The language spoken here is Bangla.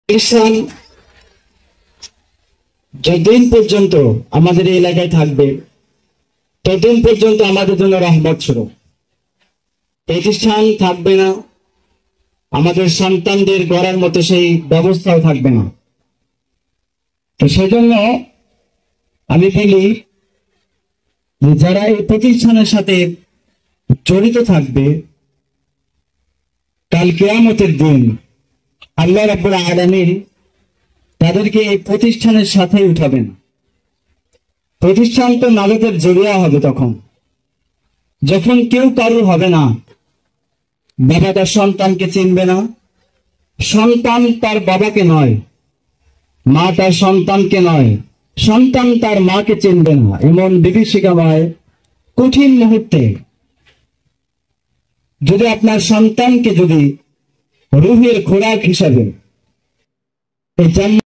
প্রতিষ্ঠান যতদিন পর্যন্ত আমাদের এই এলাকায় থাকবে ততদিন পর্যন্ত আমাদের জন্য রহমত স্বরূপ। প্রতিষ্ঠান থাকবে না, আমাদের সন্তানদের গড়ার মতো সেই ব্যবস্থাও থাকবে না। তো সেজন্য আমি বলি যে যারা এই প্রতিষ্ঠানের সাথে জড়িত থাকবে, কাল কিয়ামতের দিন আল্লাহ রাব্বুল আলামিন তাদেরকে এই প্রতিষ্ঠানের সাথে উঠাবেন। প্রতিষ্ঠান তো নাজাতের জরিয়া হবে তখন, যখন কেউ কারোর হবে না। বাবা তার সন্তানকে চিনবে না, সন্তান তার বাবাকে নয়, মা তার সন্তানকে নয়, সন্তান তার মাকে চিনবে না। এমন বিভীষিকাময় কঠিন মুহূর্তে যদি আপনার সন্তানকে যদি রুহের খোরাক হিসাবে এই